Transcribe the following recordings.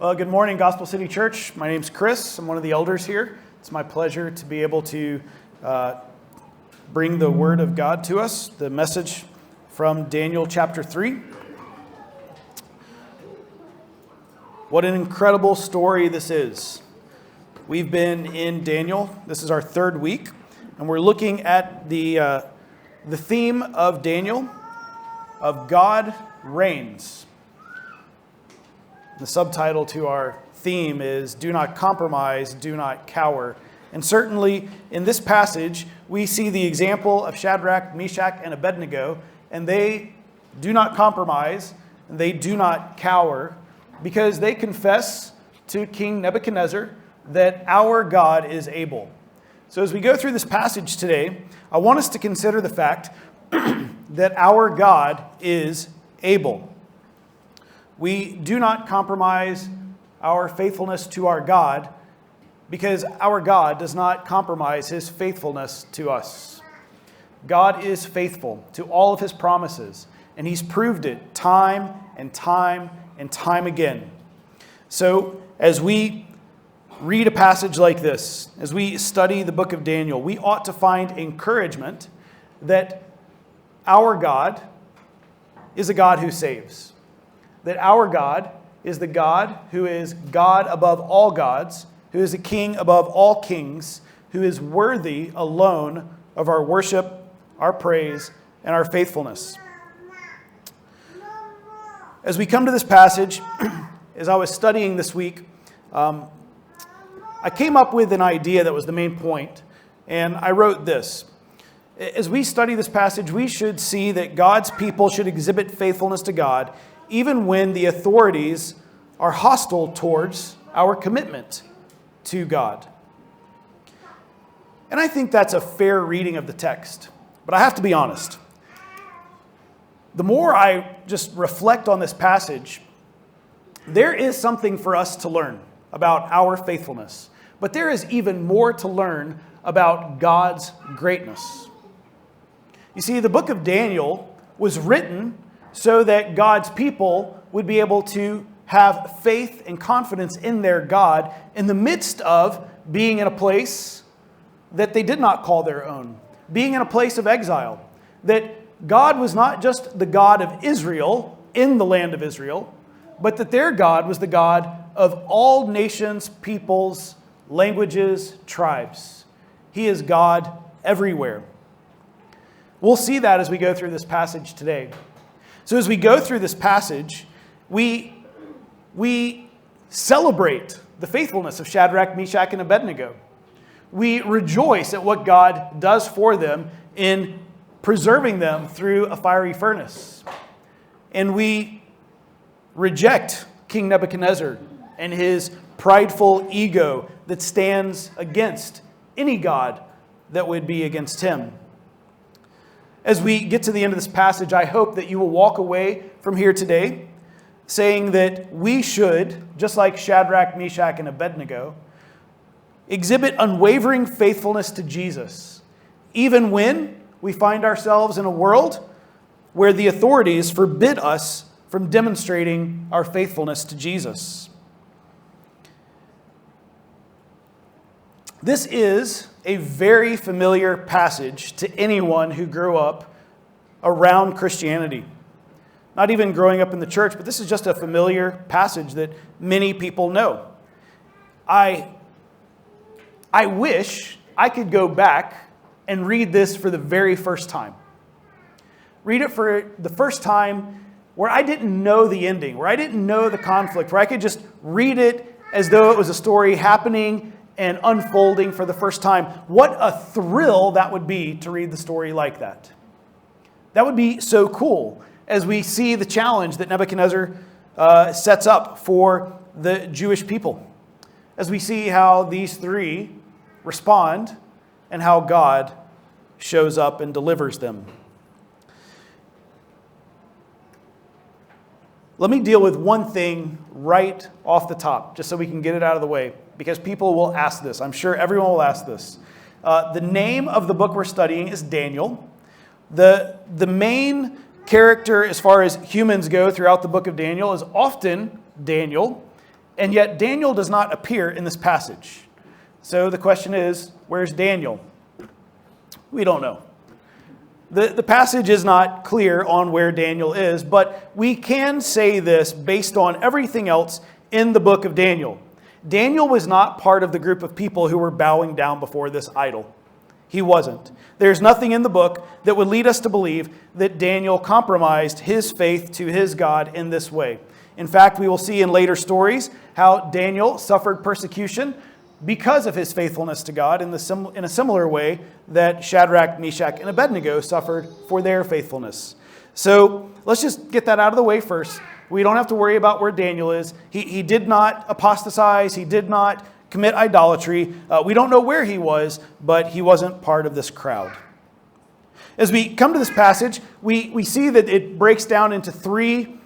Well, good morning, Gospel City Church. My name's Chris. I'm one of the elders here. It's my pleasure to be able to bring the Word of God to us, the message from Daniel chapter 3. What an incredible story this is. We've been in Daniel. This is our third week, and we're looking at the theme of Daniel, of God reigns. The subtitle to our theme is Do Not Compromise, Do Not Cower. And certainly in this passage, we see the example of Shadrach, Meshach, and Abednego, and they do not compromise, and they do not cower, because they confess to King Nebuchadnezzar that our God is able. So as we go through this passage today, I want us to consider the fact that our God is able. We do not compromise our faithfulness to our God because our God does not compromise his faithfulness to us. God is faithful to all of his promises, and he's proved it time and time and time again. So as we read a passage like this, as we study the book of Daniel, we ought to find encouragement that our God is a God who saves. That our God is the God who is God above all gods, who is a king above all kings, who is worthy alone of our worship, our praise, and our faithfulness. As we come to this passage, as I was studying this week, I came up with an idea that was the main point, and I wrote this. As we study this passage, we should see that God's people should exhibit faithfulness to God even when the authorities are hostile towards our commitment to God. And I think that's a fair reading of the text. But I have to be honest. The more I just reflect on this passage, there is something for us to learn about our faithfulness. But there is even more to learn about God's greatness. You see, the book of Daniel was written so that God's people would be able to have faith and confidence in their God in the midst of being in a place that they did not call their own, being in a place of exile. That God was not just the God of Israel in the land of Israel, but that their God was the God of all nations, peoples, languages, tribes. He is God everywhere. We'll see that as we go through this passage today. So as we go through this passage, we celebrate the faithfulness of Shadrach, Meshach, and Abednego. We rejoice at what God does for them in preserving them through a fiery furnace. And we reject King Nebuchadnezzar and his prideful ego that stands against any God that would be against him. As we get to the end of this passage, I hope that you will walk away from here today saying that we should, just like Shadrach, Meshach, and Abednego, exhibit unwavering faithfulness to Jesus, even when we find ourselves in a world where the authorities forbid us from demonstrating our faithfulness to Jesus. This is a very familiar passage to anyone who grew up around Christianity. Not even growing up in the church, but this is just a familiar passage that many people know. I wish I could go back and read this for the very first time. Read it for the first time where I didn't know the ending, where I didn't know the conflict, where I could just read it as though it was a story happening and unfolding for the first time. What a thrill that would be to read the story like that. That would be so cool as we see the challenge that Nebuchadnezzar sets up for the Jewish people. As we see how these three respond and how God shows up and delivers them. Let me deal with one thing right off the top, just so we can get it out of the way, because people will ask this. I'm sure everyone will ask this. The name of the book we're studying is Daniel. The main character, as far as humans go throughout the book of Daniel, is often Daniel. And yet Daniel does not appear in this passage. So the question is, where's Daniel? We don't know. The passage is not clear on where Daniel is, but we can say this based on everything else in the book of Daniel. Daniel was not part of the group of people who were bowing down before this idol. He wasn't. There's nothing in the book that would lead us to believe that Daniel compromised his faith to his God in this way. In fact, we will see in later stories how Daniel suffered persecution because of his faithfulness to God in a similar way that Shadrach, Meshach, and Abednego suffered for their faithfulness. So let's just get that out of the way first. We don't have to worry about where Daniel is. He did not apostatize. He did not commit idolatry. We don't know where he was, but he wasn't part of this crowd. As we come to this passage, we see that it breaks down into three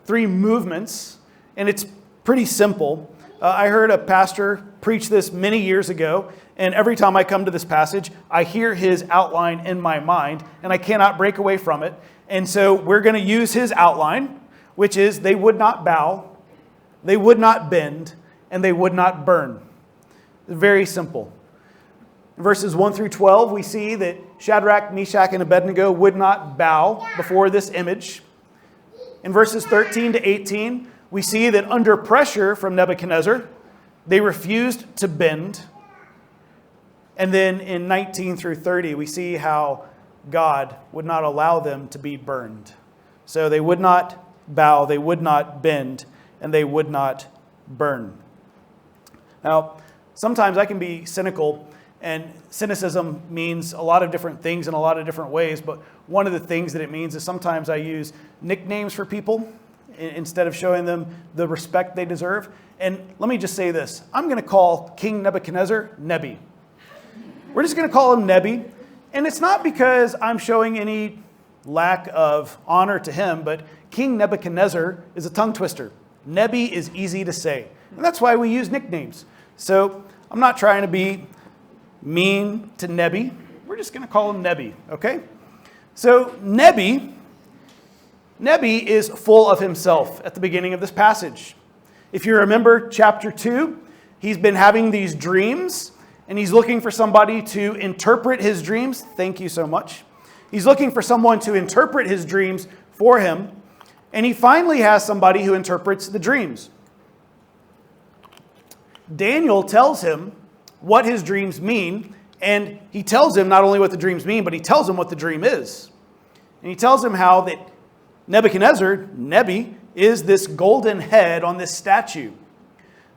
movements, and it's pretty simple. I heard a pastor preach this many years ago, and every time I come to this passage, I hear his outline in my mind, and I cannot break away from it. And so we're going to use his outline, which is they would not bow, they would not bend, and they would not burn. Very simple. In verses 1 through 12, we see that Shadrach, Meshach, and Abednego would not bow before this image. In verses 13 to 18, we see that under pressure from Nebuchadnezzar, they refused to bend. And then in 19 through 30, we see how God would not allow them to be burned. So they would not bow, they would not bend, and they would not burn. Now, sometimes I can be cynical, and cynicism means a lot of different things in a lot of different ways, but one of the things that it means is sometimes I use nicknames for people instead of showing them the respect they deserve. And let me just say this. I'm going to call King Nebuchadnezzar Nebi. We're just going to call him Nebi. And it's not because I'm showing any lack of honor to him, but King Nebuchadnezzar is a tongue twister. Nebi is easy to say. And that's why we use nicknames. So I'm not trying to be mean to Nebi. We're just going to call him Nebi, okay? So Nebi is full of himself at the beginning of this passage. If you remember chapter 2, he's been having these dreams, and he's looking for somebody to interpret his dreams. Thank you so much. He's looking for someone to interpret his dreams for him, and he finally has somebody who interprets the dreams. Daniel tells him what his dreams mean, and he tells him not only what the dreams mean, but he tells him what the dream is. And he tells him how that Nebuchadnezzar, Nebi, is this golden head on this statue.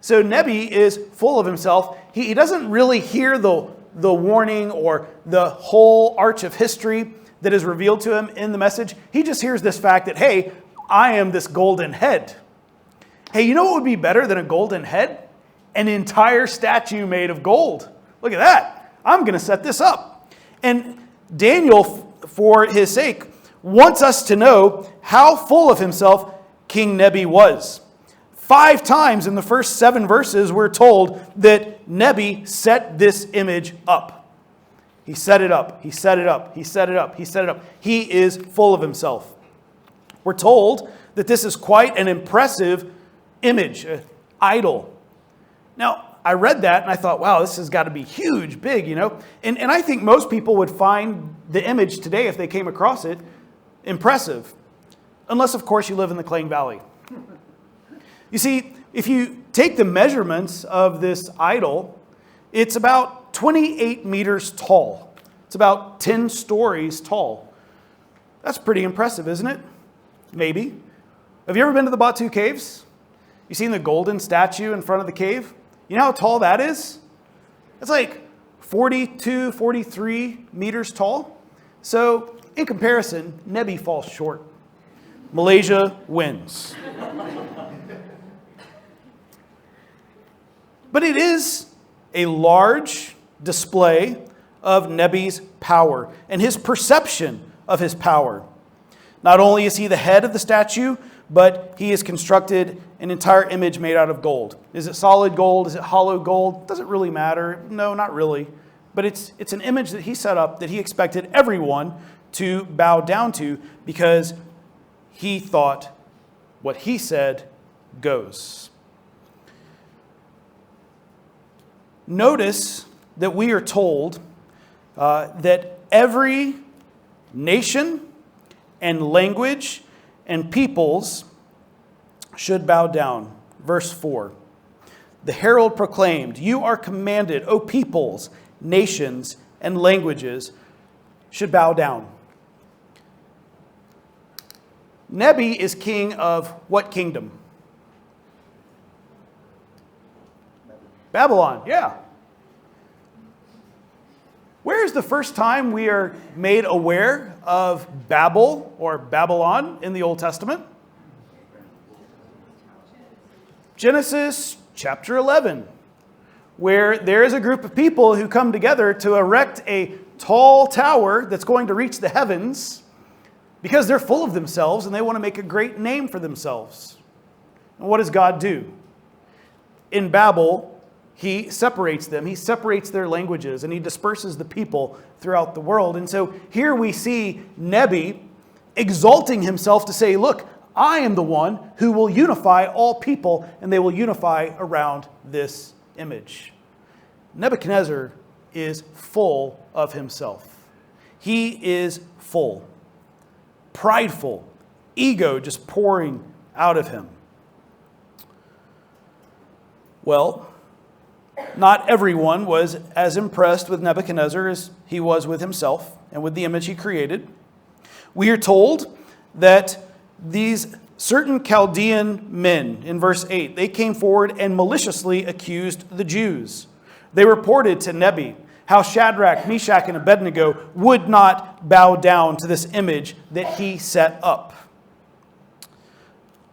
So Nebi is full of himself. He doesn't really hear the warning or the whole arch of history that is revealed to him in the message. He just hears this fact that, hey, I am this golden head. Hey, you know what would be better than a golden head? An entire statue made of gold. Look at that. I'm going to set this up. And Daniel, for his sake, wants us to know how full of himself King Nebi was. 5 times in the first 7 verses, we're told that Nebi set this image up. He set it up. He set it up. He set it up. He set it up. He is full of himself. We're told that this is quite an impressive image, an idol. Now, I read that and I thought, wow, this has got to be huge, big, you know. And I think most people would find the image today, if they came across it, impressive. Unless, of course, you live in the Klang Valley. You see, if you take the measurements of this idol, it's about 28 meters tall. It's about 10 stories tall. That's pretty impressive, isn't it? Maybe. Have you ever been to the Batu Caves? You seen the golden statue in front of the cave? You know how tall that is? It's like 42, 43 meters tall. So, in comparison, Nebi falls short. Malaysia wins. But it is a large display of Nebi's power and his perception of his power. Not only is he the head of the statue, but he has constructed an entire image made out of gold. Is it solid gold? Is it hollow gold? Doesn't really matter. No, not really. But it's an image that he set up that he expected everyone to bow down to because he thought what he said goes. notice that we are told that every nation and language and peoples should bow down. Verse 4. The herald proclaimed, "You are commanded, O peoples, nations, and languages should bow down." Nebi is king of what kingdom? Babylon, yeah. Where is the first time we are made aware of Babel or Babylon in the Old Testament? Genesis chapter 11, where there is a group of people who come together to erect a tall tower that's going to reach the heavens because they're full of themselves and they want to make a great name for themselves. And what does God do? In Babel, He separates them. He separates their languages and He disperses the people throughout the world. And so here we see Nebi exalting himself to say, look, I am the one who will unify all people and they will unify around this image. Nebuchadnezzar is full of himself. He is full, prideful, ego just pouring out of him. Well, not everyone was as impressed with Nebuchadnezzar as he was with himself and with the image he created. We are told that these certain Chaldean men, in verse 8, they came forward and maliciously accused the Jews. They reported to Nebi how Shadrach, Meshach, and Abednego would not bow down to this image that he set up.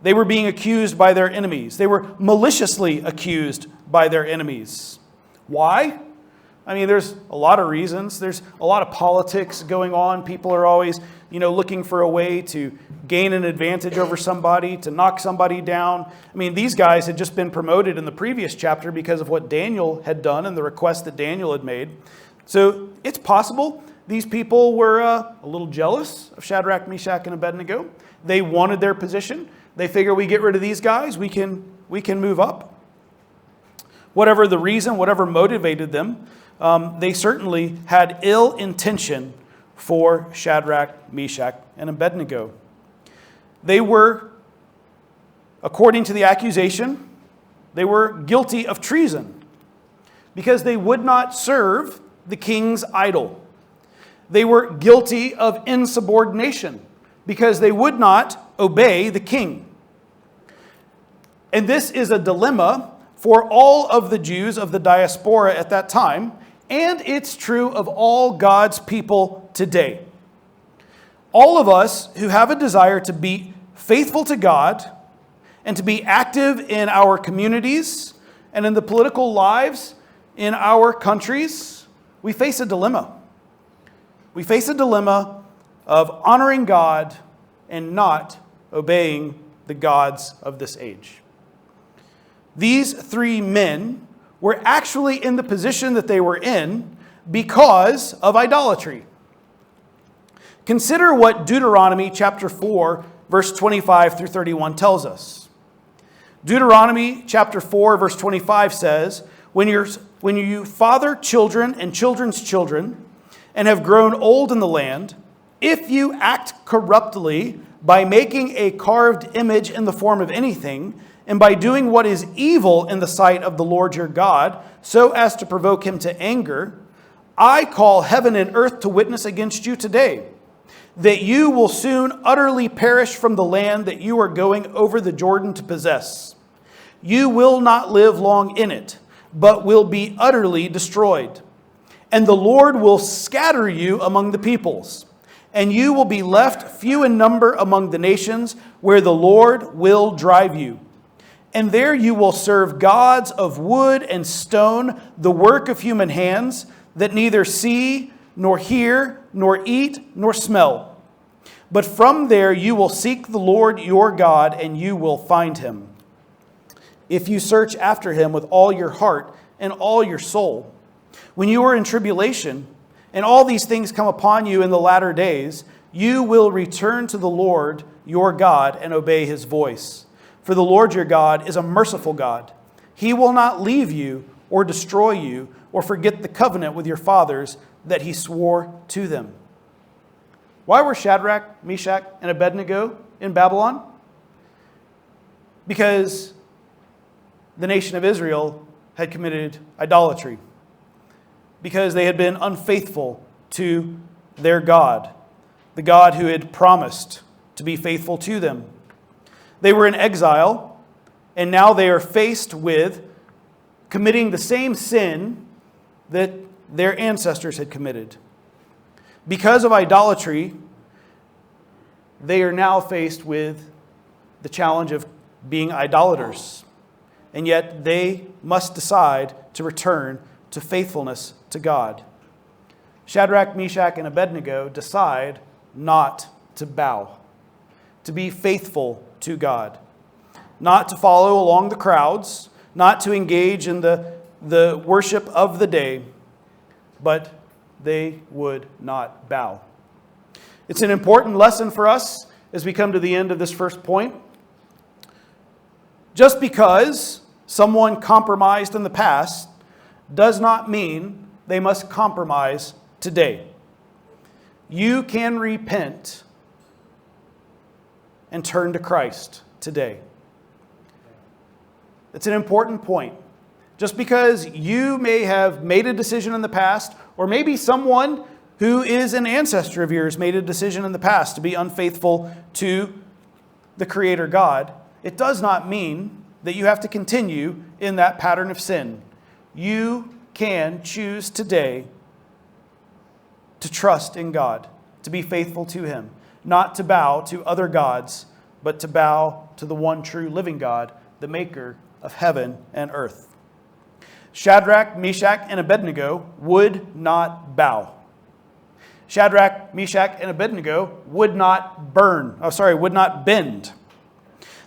They were being accused by their enemies. They were maliciously accused by their enemies. Why? I mean, there's a lot of reasons. There's a lot of politics going on. People are always, looking for a way to gain an advantage over somebody, to knock somebody down. I mean, these guys had just been promoted in the previous chapter because of what Daniel had done and the request that Daniel had made. So it's possible these people were a little jealous of Shadrach, Meshach, and Abednego. They wanted their position. They figure we get rid of these guys, we can move up. Whatever the reason, whatever motivated them, they certainly had ill intention for Shadrach, Meshach, and Abednego. They were, according to the accusation, they were guilty of treason because they would not serve the king's idol. They were guilty of insubordination because they would not obey the king. And this is a dilemma for all of the Jews of the diaspora at that time, and it's true of all God's people today. All of us who have a desire to be faithful to God and to be active in our communities and in the political lives in our countries, we face a dilemma. We face a dilemma of honoring God and not obeying the gods of this age. These three men were actually in the position that they were in because of idolatry. Consider what Deuteronomy chapter 4, verse 25 through 31 tells us. Deuteronomy chapter 4, verse 25 says, when you father children and children's children and have grown old in the land, if you act corruptly by making a carved image in the form of anything, and by doing what is evil in the sight of the Lord your God, so as to provoke him to anger, I call heaven and earth to witness against you today, that you will soon utterly perish from the land that you are going over the Jordan to possess. You will not live long in it, but will be utterly destroyed. And the Lord will scatter you among the peoples, and you will be left few in number among the nations where the Lord will drive you. And there you will serve gods of wood and stone, the work of human hands, that neither see, nor hear, nor eat, nor smell. But from there you will seek the Lord your God, and you will find him, if you search after him with all your heart and all your soul. When you are in tribulation, and all these things come upon you in the latter days, you will return to the Lord your God and obey his voice. For the Lord your God is a merciful God. He will not leave you or destroy you or forget the covenant with your fathers that he swore to them. Why were Shadrach, Meshach, and Abednego in Babylon? Because the nation of Israel had committed idolatry. Because they had been unfaithful to their God, the God who had promised to be faithful to them. They were in exile, and now they are faced with committing the same sin that their ancestors had committed. Because of idolatry, they are now faced with the challenge of being idolaters. And yet they must decide to return to faithfulness to God. Shadrach, Meshach, and Abednego decide not to bow, to be faithful to God, not to follow along the crowds, not to engage in the worship of the day, but they would not bow. It's an important lesson for us as we come to the end of this first point. Just because someone compromised in the past does not mean they must compromise today. You can repent and turn to Christ today. It's an important point. Just because you may have made a decision in the past, or maybe someone who is an ancestor of yours made a decision in the past to be unfaithful to the Creator God, it does not mean that you have to continue in that pattern of sin. You can choose today to trust in God, to be faithful to Him, not to bow to other gods, but to bow to the one true living God, the maker of heaven and earth. Shadrach, Meshach, and Abednego would not bow. Shadrach, Meshach, and Abednego would not bend.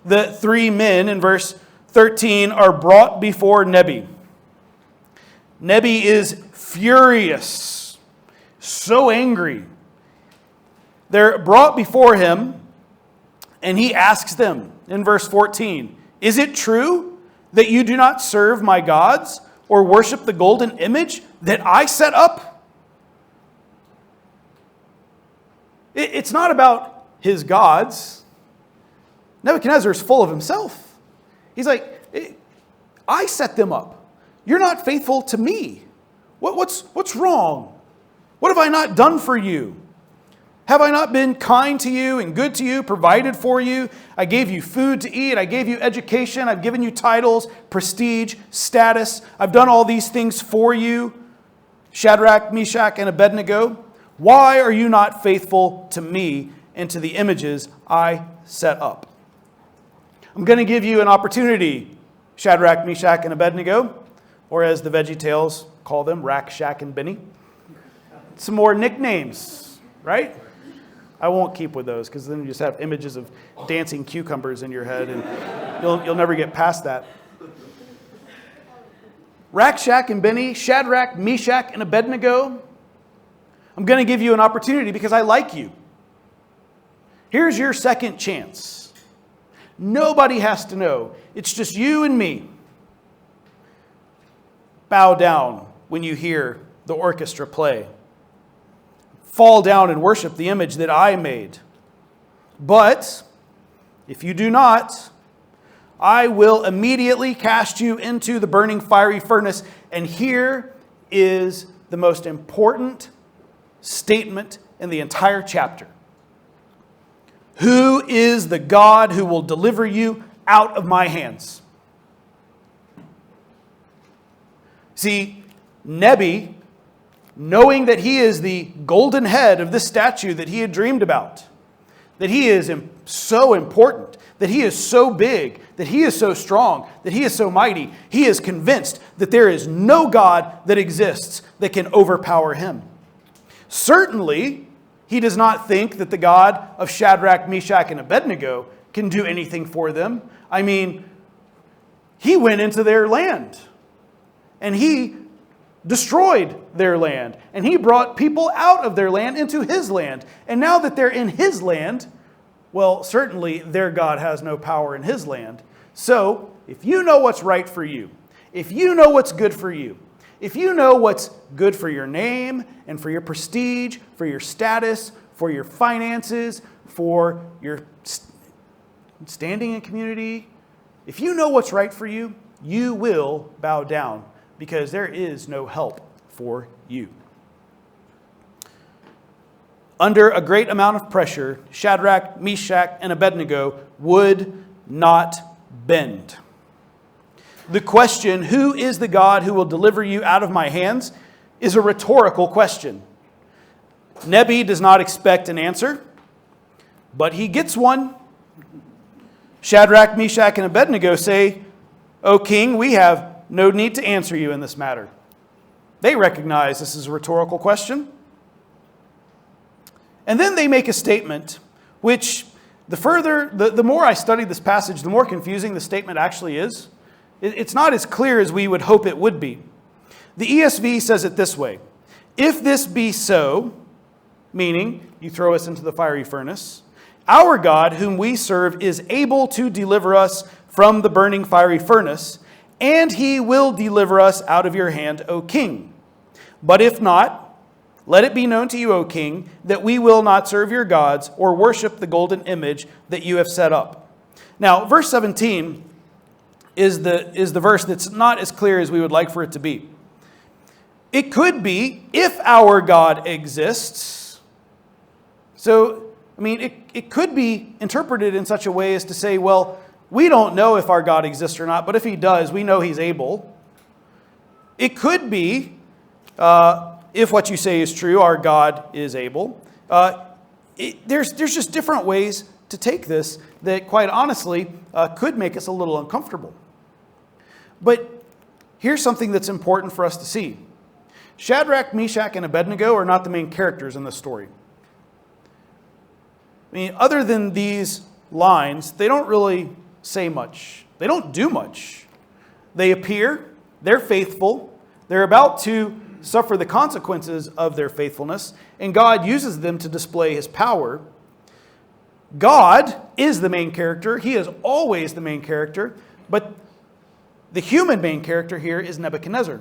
The three men in verse 13 are brought before Nebi. Nebi is furious, so angry. They're brought before him, and he asks them in verse 14, "Is it true that you do not serve my gods or worship the golden image that I set up?" It's not about his gods. Nebuchadnezzar is full of himself. He's like, I set them up. You're not faithful to me. What's wrong? What have I not done for you? Have I not been kind to you and good to you, provided for you? I gave you food to eat. I gave you education. I've given you titles, prestige, status. I've done all these things for you. Shadrach, Meshach, and Abednego, why are you not faithful to me and to the images I set up? I'm going to give you an opportunity, Shadrach, Meshach, and Abednego, or as the VeggieTales call them, Rack, Shack, and Benny. Some more nicknames, right? I won't keep with those because then you just have images of dancing cucumbers in your head and you'll never get past that. Rack, Shack, and Benny, Shadrach, Meshach, and Abednego. I'm going to give you an opportunity because I like you. Here's your second chance. Nobody has to know. It's just you and me. Bow down when you hear the orchestra play. Fall down and worship the image that I made. But if you do not, I will immediately cast you into the burning fiery furnace. And here is the most important statement in the entire chapter. Who is the God who will deliver you out of my hands? See, Nebi, knowing that he is the golden head of this statue that he had dreamed about, that he is so important, that he is so big, that he is so strong, that he is so mighty, he is convinced that there is no God that exists that can overpower him. Certainly, he does not think that the God of Shadrach, Meshach, and Abednego can do anything for them. I mean, he went into their land and he destroyed their land and he brought people out of their land into his land. And now that they're in his land, well, certainly their God has no power in his land. So, if you know what's right for you, if you know what's good for you, if you know what's good for your name and for your prestige, for your status, for your finances, for your standing in community, if you know what's right for you, you will bow down because there is no help for you. Under a great amount of pressure, Shadrach, Meshach, and Abednego would not bend. The question, who is the God who will deliver you out of my hands, is a rhetorical question. Nebi does not expect an answer, but he gets one. Shadrach, Meshach, and Abednego say, "O king, we have no need to answer you in this matter." They recognize this is a rhetorical question. And then they make a statement, which the more I study this passage, the more confusing the statement actually is. It's not as clear as we would hope it would be. The ESV says it this way: "If this be so," meaning you throw us into the fiery furnace, "our God, whom we serve, is able to deliver us from the burning fiery furnace, and he will deliver us out of your hand, O king. But if not, let it be known to you, O king, that we will not serve your gods or worship the golden image that you have set up." Now, verse 17 is the verse that's not as clear as we would like for it to be. It could be, if our God exists. So, it could be interpreted in such a way as to say, well, we don't know if our God exists or not, but if he does, we know he's able. It could be, if what you say is true, our God is able. There's just different ways to take this that, quite honestly, could make us a little uncomfortable. But here's something that's important for us to see. Shadrach, Meshach, and Abednego are not the main characters in this story. Other than these lines, they don't really say much. They don't do much. They appear, they're faithful, they're about to suffer the consequences of their faithfulness, and God uses them to display his power. God is the main character. He is always the main character, but the human main character here is Nebuchadnezzar.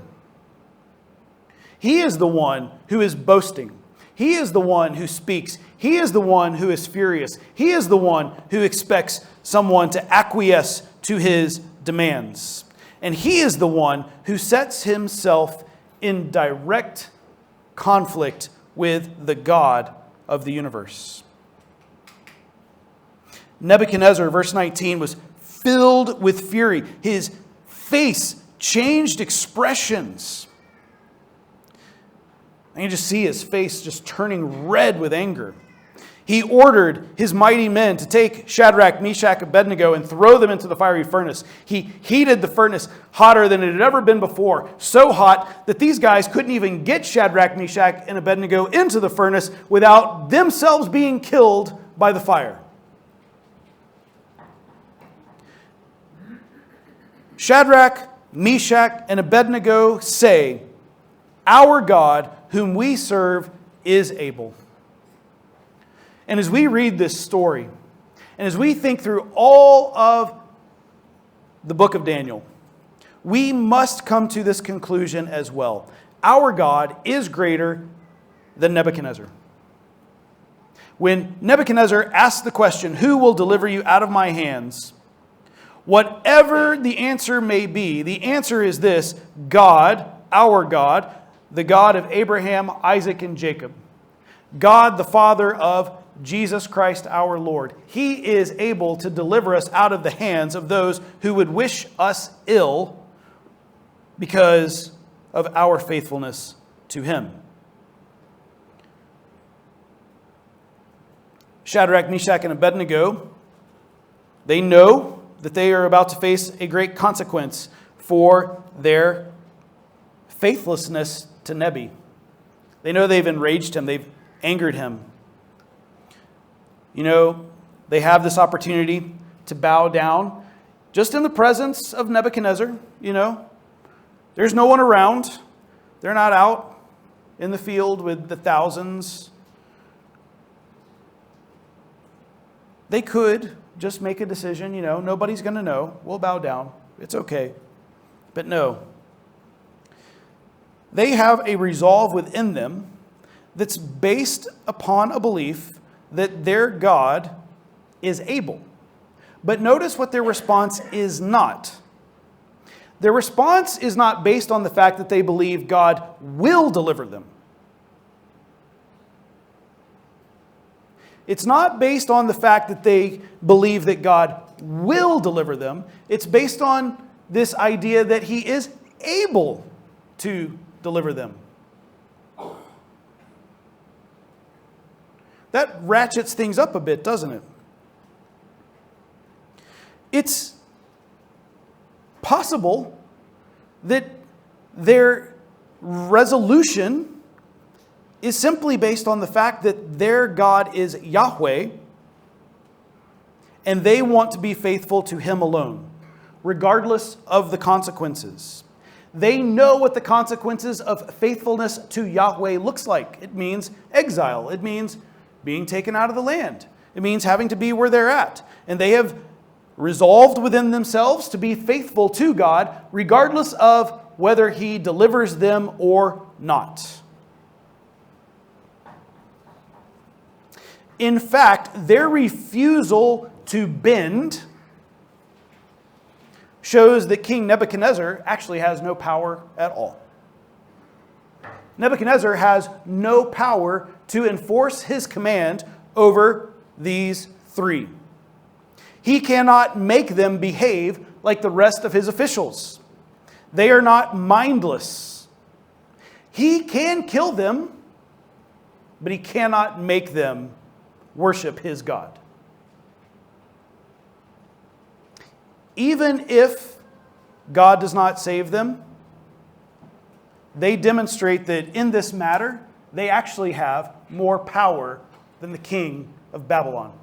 He is the one who is boasting. He is the one who speaks. He is the one who is furious. He is the one who expects someone to acquiesce to his demands. And he is the one who sets himself in direct conflict with the God of the universe. Nebuchadnezzar, verse 19, was filled with fury. His face changed expressions. I can just see his face just turning red with anger. He ordered his mighty men to take Shadrach, Meshach, Abednego and throw them into the fiery furnace. He heated the furnace hotter than it had ever been before, so hot that these guys couldn't even get Shadrach, Meshach, and Abednego into the furnace without themselves being killed by the fire. Shadrach, Meshach, and Abednego say, "Our God, whom we serve, is able." And as we read this story, and as we think through all of the book of Daniel, we must come to this conclusion as well. Our God is greater than Nebuchadnezzar. When Nebuchadnezzar asks the question, "Who will deliver you out of my hands?" whatever the answer may be, the answer is this: God, our God, the God of Abraham, Isaac, and Jacob. God, the Father of Jesus Christ, our Lord. He is able to deliver us out of the hands of those who would wish us ill because of our faithfulness to him. Shadrach, Meshach, and Abednego, they know that they are about to face a great consequence for their faithlessness to Nebi. They know they've enraged him. They've angered him. They have this opportunity to bow down just in the presence of Nebuchadnezzar. There's no one around. They're not out in the field with the thousands. They could just make a decision, nobody's going to know. We'll bow down. It's okay. But no. They have a resolve within them that's based upon a belief that their God is able. But notice what their response is not. Their response is not based on the fact that they believe God will deliver them. It's not based on the fact that they believe that God will deliver them. It's based on this idea that He is able to deliver them. That ratchets things up a bit, doesn't it? It's possible that their resolution is simply based on the fact that their God is Yahweh and they want to be faithful to Him alone, regardless of the consequences. They know what the consequences of faithfulness to Yahweh looks like. It means exile. It means being taken out of the land. It means having to be where they're at. And they have resolved within themselves to be faithful to God, regardless of whether He delivers them or not. In fact, their refusal to bend shows that King Nebuchadnezzar actually has no power at all. Nebuchadnezzar has no power to enforce his command over these three. He cannot make them behave like the rest of his officials. They are not mindless. He can kill them, but he cannot make them worship his God. Even if God does not save them, they demonstrate that in this matter, they actually have more power than the king of Babylon.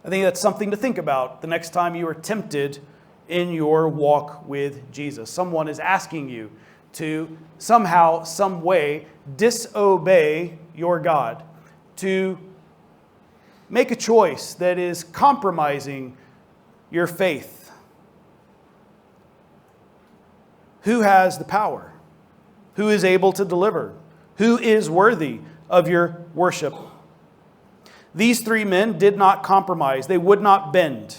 I think that's something to think about the next time you are tempted in your walk with Jesus. Someone is asking you to somehow, some way, disobey your God, to make a choice that is compromising your faith. Who has the power? Who is able to deliver? Who is worthy of your worship? These three men did not compromise. They would not bend.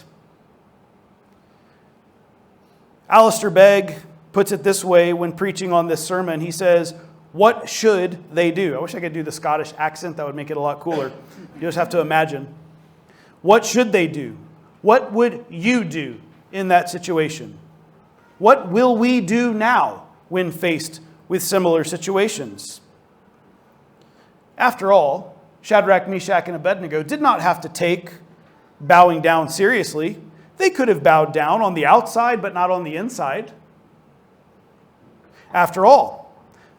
Alistair Begg puts it this way when preaching on this sermon. He says, what should they do? I wish I could do the Scottish accent. That would make it a lot cooler. You just have to imagine. What should they do? What would you do in that situation? What will we do now when faced with similar situations? After all, Shadrach, Meshach, and Abednego did not have to take bowing down seriously. They could have bowed down on the outside, but not on the inside. After all,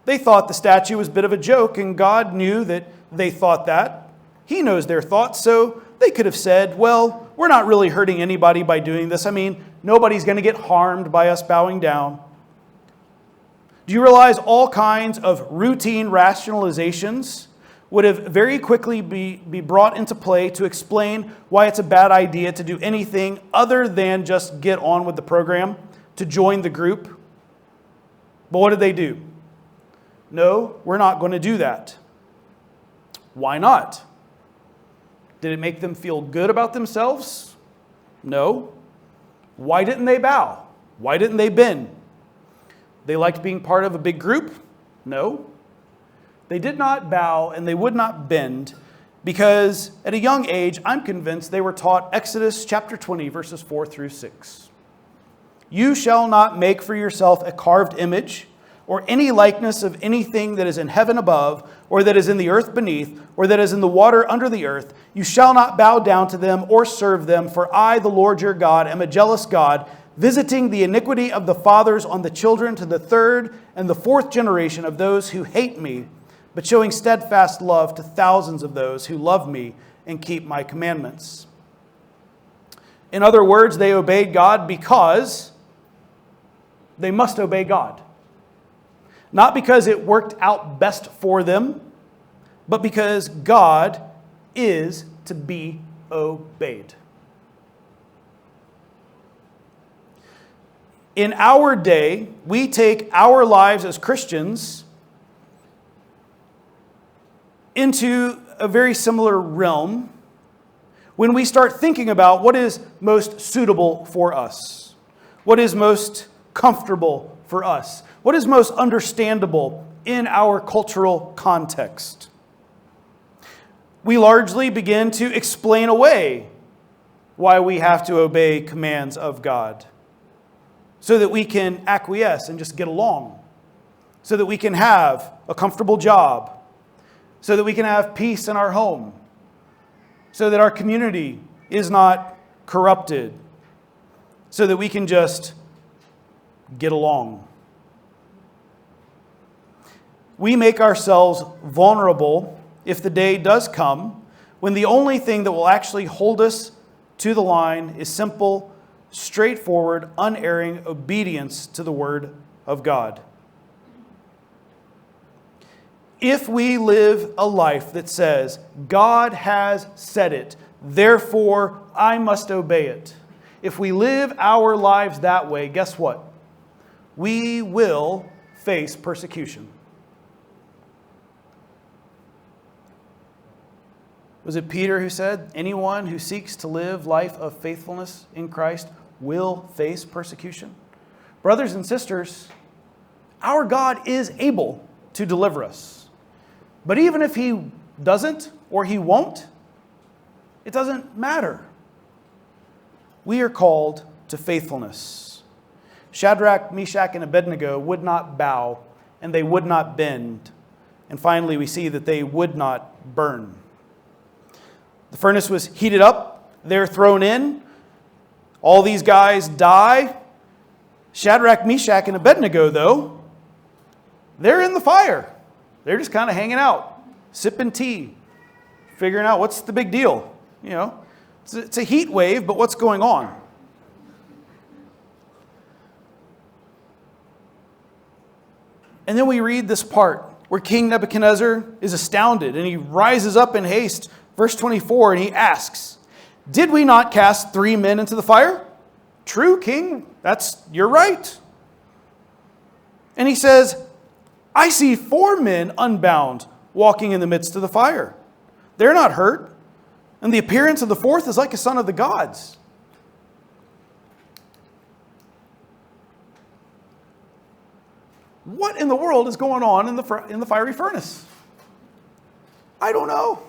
they thought the statue was a bit of a joke, and God knew that they thought that. He knows their thoughts, so they could have said, well, we're not really hurting anybody by doing this. I mean, nobody's going to get harmed by us bowing down. Do you realize all kinds of routine rationalizations would have very quickly be brought into play to explain why it's a bad idea to do anything other than just get on with the program, to join the group? But what did they do? No, we're not going to do that. Why not? Did it make them feel good about themselves? No. Why didn't they bow? Why didn't they bend? They liked being part of a big group? No. They did not bow and they would not bend because at a young age, I'm convinced they were taught Exodus chapter 20, verses 4 through 6. You shall not make for yourself a carved image or any likeness of anything that is in heaven above, or that is in the earth beneath, or that is in the water under the earth. You shall not bow down to them or serve them, for I, the Lord your God, am a jealous God, visiting the iniquity of the fathers on the children to the third and the fourth generation of those who hate me, but showing steadfast love to thousands of those who love me and keep my commandments. In other words, they obeyed God because they must obey God. Not because it worked out best for them, but because God is to be obeyed. in our day, we take our lives as Christians into a very similar realm when we start thinking about what is most suitable for us, what is most comfortable for us, what is most understandable in our cultural context. We largely begin to explain away why we have to obey commands of God, so that we can acquiesce and just get along, so that we can have a comfortable job, so that we can have peace in our home, so that our community is not corrupted, so that we can just get along. We make ourselves vulnerable if the day does come when the only thing that will actually hold us to the line is simple, straightforward, unerring obedience to the Word of God. If we live a life that says, God has said it, therefore I must obey it. If we live our lives that way, guess what? We will face persecution. Was it Peter who said, anyone who seeks to live life of faithfulness in Christ will face persecution? Brothers and sisters, our God is able to deliver us. But even if He doesn't or He won't, it doesn't matter. We are called to faithfulness. Shadrach, Meshach, and Abednego would not bow and they would not bend. And finally, we see that they would not burn. The furnace was heated up. They're thrown in. All these guys die. Shadrach, Meshach, and Abednego, though, they're in the fire. They're just kind of hanging out, sipping tea, figuring out what's the big deal. You know, it's a heat wave, but what's going on? And then we read this part where King Nebuchadnezzar is astounded and he rises up in haste. Verse 24, and he asks, did we not cast 3 men into the fire? True, King, you're right. And he says, I see 4 men unbound walking in the midst of the fire. They're not hurt. And the appearance of the 4th is like a son of the gods. What in the world is going on in the fiery furnace? I don't know.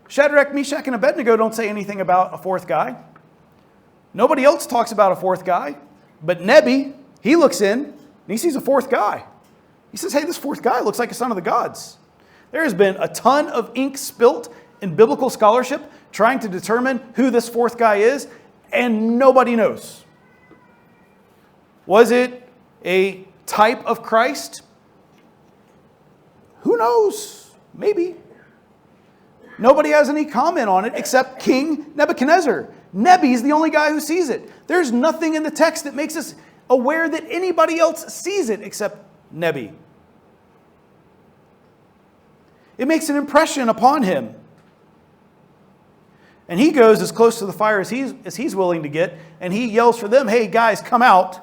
Shadrach, Meshach, and Abednego don't say anything about a 4th guy. Nobody else talks about a 4th guy. But Nebi, he looks in and he sees a 4th guy. He says, hey, this 4th guy looks like a son of the gods. There has been a ton of ink spilt in biblical scholarship trying to determine who this 4th guy is, and nobody knows. Was it a type of Christ? Who knows? Maybe. Nobody has any comment on it except King Nebuchadnezzar. Nebi's the only guy who sees it. There's nothing in the text that makes us aware that anybody else sees it except Nebi. It makes an impression upon him. And he goes as close to the fire as he's willing to get, and he yells for them, hey guys, come out.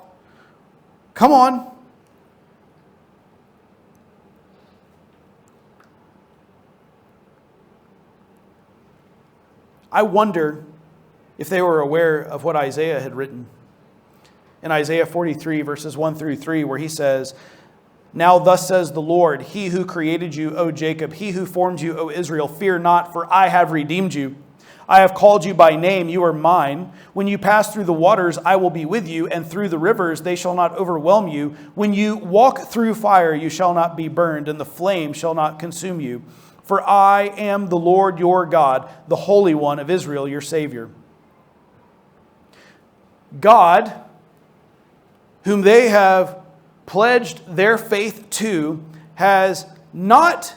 Come on. I wonder if they were aware of what Isaiah had written. In Isaiah 43, verses 1 through 3, where he says, now thus says the Lord, he who created you, O Jacob, he who formed you, O Israel, fear not, for I have redeemed you. I have called you by name, you are mine. When you pass through the waters, I will be with you, and through the rivers, they shall not overwhelm you. When you walk through fire, you shall not be burned, and the flame shall not consume you. For I am the Lord your God, the Holy One of Israel, your Savior. God, whom they have pledged their faith to, has not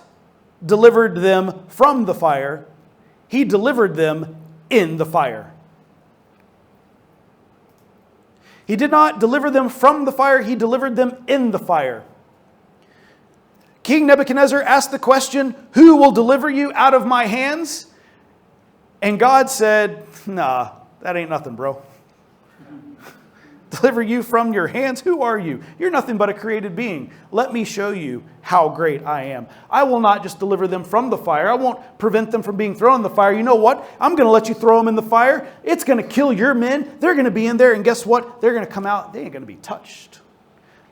delivered them from the fire. He delivered them in the fire. He did not deliver them from the fire. He delivered them in the fire. King Nebuchadnezzar asked the question, who will deliver you out of my hands? And God said, nah, that ain't nothing, bro. deliver you from your hands? Who are you? You're nothing but a created being. Let me show you how great I am. I will not just deliver them from the fire. I won't prevent them from being thrown in the fire. You know what? I'm going to let you throw them in the fire. It's going to kill your men. They're going to be in there. And guess what? They're going to come out. They ain't going to be touched.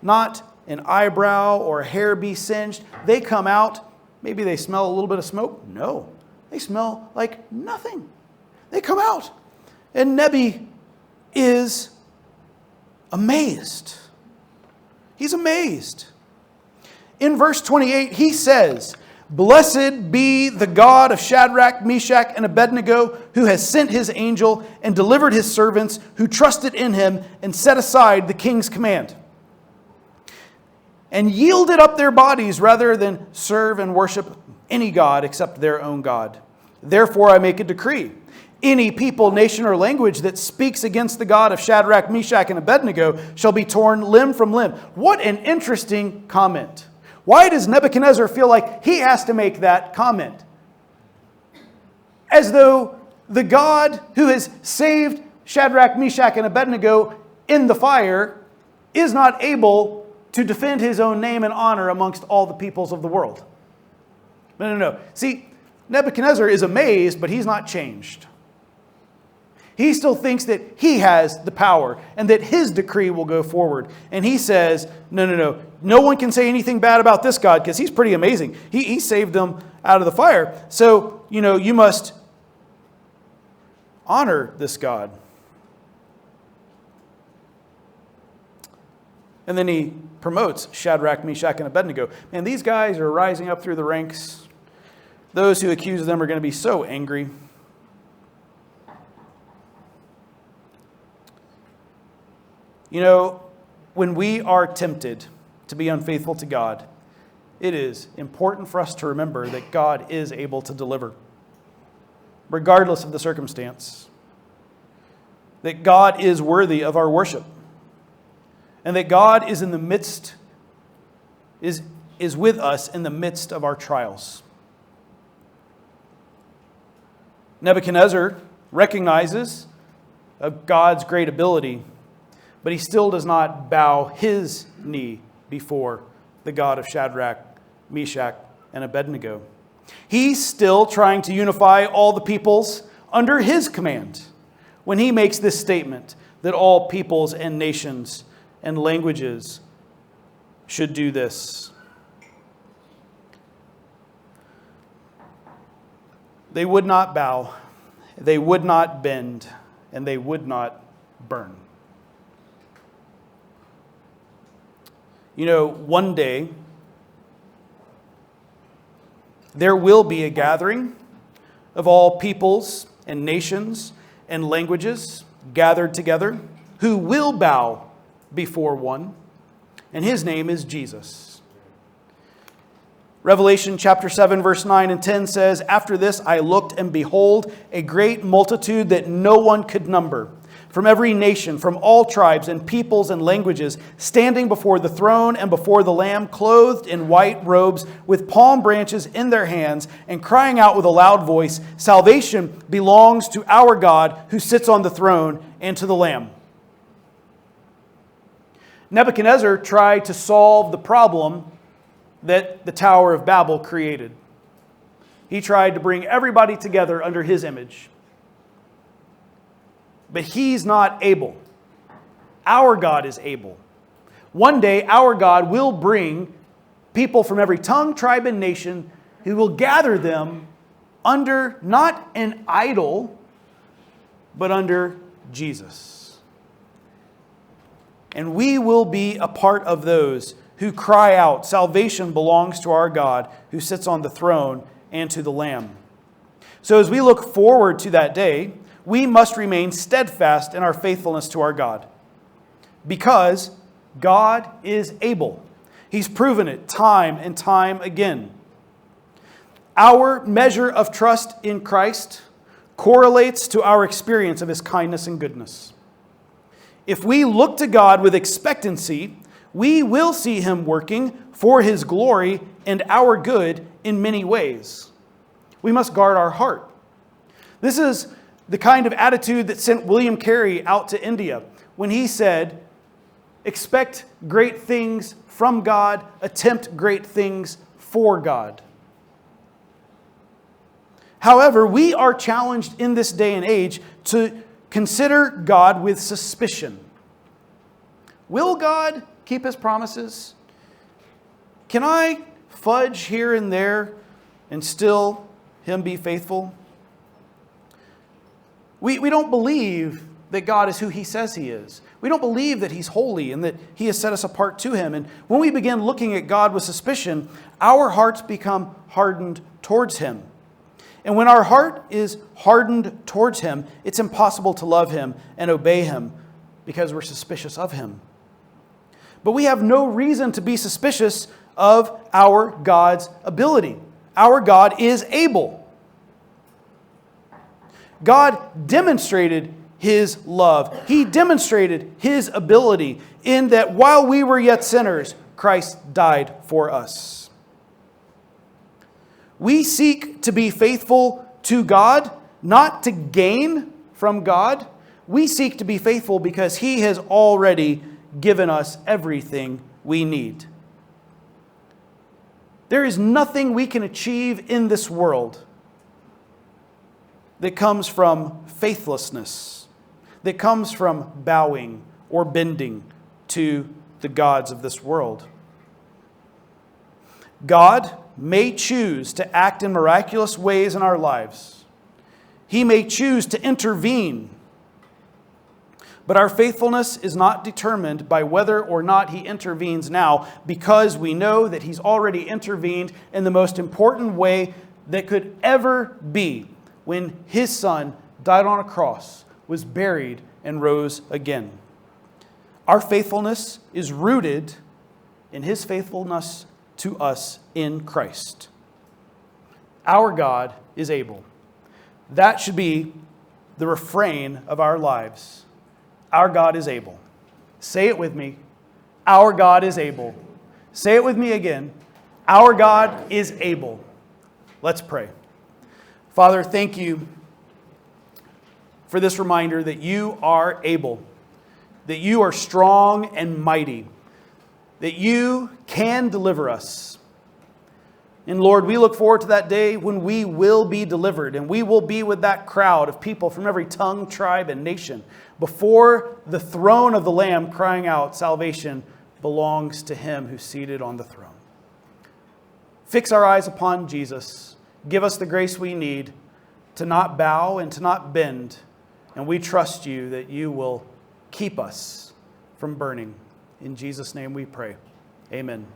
Not an eyebrow or a hair be singed. They come out. Maybe they smell a little bit of smoke. No, they smell like nothing. They come out. And Nebi is amazed. He's amazed. In verse 28, he says, "Blessed be the God of Shadrach, Meshach, and Abednego, who has sent his angel and delivered his servants who trusted in him and set aside the king's command, and yielded up their bodies rather than serve and worship any god except their own God. Therefore I make a decree. Any people, nation, or language that speaks against the God of Shadrach, Meshach, and Abednego shall be torn limb from limb." What an interesting comment. Why does Nebuchadnezzar feel like he has to make that comment? As though the God who has saved Shadrach, Meshach, and Abednego in the fire is not able to defend his own name and honor amongst all the peoples of the world. No. See, Nebuchadnezzar is amazed, but he's not changed. He still thinks that he has the power and that his decree will go forward. And he says, no. No one can say anything bad about this God because he's pretty amazing. He saved them out of the fire. So, you must honor this God. And then he promotes Shadrach, Meshach, and Abednego. Man, these guys are rising up through the ranks. Those who accuse them are going to be so angry. When we are tempted to be unfaithful to God, it is important for us to remember that God is able to deliver, regardless of the circumstance. That God is worthy of our worship. And that God is in the midst, is with us in the midst of our trials. Nebuchadnezzar recognizes God's great ability, but he still does not bow his knee before the God of Shadrach, Meshach, and Abednego. He's still trying to unify all the peoples under his command when he makes this statement that all peoples and nations and languages should do this. They would not bow, they would not bend, and they would not burn. One day, there will be a gathering of all peoples and nations and languages gathered together who will bow before one, and his name is Jesus. Revelation chapter 7, verse 9 and 10 says, "After this I looked, and behold, a great multitude that no one could number, from every nation, from all tribes and peoples and languages, standing before the throne and before the Lamb, clothed in white robes, with palm branches in their hands, and crying out with a loud voice, 'Salvation belongs to our God who sits on the throne and to the Lamb.'" Nebuchadnezzar tried to solve the problem that the Tower of Babel created. He tried to bring everybody together under his image. But he's not able. Our God is able. One day, our God will bring people from every tongue, tribe, and nation. He will gather them under not an idol, but under Jesus. And we will be a part of those who cry out, "Salvation belongs to our God who sits on the throne and to the Lamb." So as we look forward to that day, we must remain steadfast in our faithfulness to our God, because God is able. He's proven it time and time again. Our measure of trust in Christ correlates to our experience of his kindness and goodness. If we look to God with expectancy, we will see him working for his glory and our good in many ways. We must guard our heart. This is the kind of attitude that sent William Carey out to India when he said, expect great things from God, attempt great things for God. However, we are challenged in this day and age to consider God with suspicion. Will God keep His promises? Can I fudge here and there and still Him be faithful? We don't believe that God is who He says He is. We don't believe that He's holy and that He has set us apart to Him. And when we begin looking at God with suspicion, our hearts become hardened towards Him. And when our heart is hardened towards Him, it's impossible to love Him and obey Him because we're suspicious of Him. But we have no reason to be suspicious of our God's ability. Our God is able. God demonstrated His love. He demonstrated His ability in that while we were yet sinners, Christ died for us. We seek to be faithful to God, not to gain from God. We seek to be faithful because He has already given us everything we need. There is nothing we can achieve in this world that comes from faithlessness, that comes from bowing or bending to the gods of this world. God may choose to act in miraculous ways in our lives. He may choose to intervene. But our faithfulness is not determined by whether or not He intervenes now, because we know that He's already intervened in the most important way that could ever be, when His Son died on a cross, was buried, and rose again. Our faithfulness is rooted in His faithfulness to us in Christ. Our God is able. That should be the refrain of our lives. Our God is able. Say it with me. Our God is able. Say it with me again. Our God is able. Let's pray. Father, thank You for this reminder that You are able, that You are strong and mighty, that You can deliver us. And Lord, we look forward to that day when we will be delivered, and we will be with that crowd of people from every tongue, tribe, and nation before the throne of the Lamb, crying out, salvation belongs to Him who's seated on the throne. Fix our eyes upon Jesus. Give us the grace we need to not bow and to not bend. And we trust You that You will keep us from burning. In Jesus' name we pray. Amen.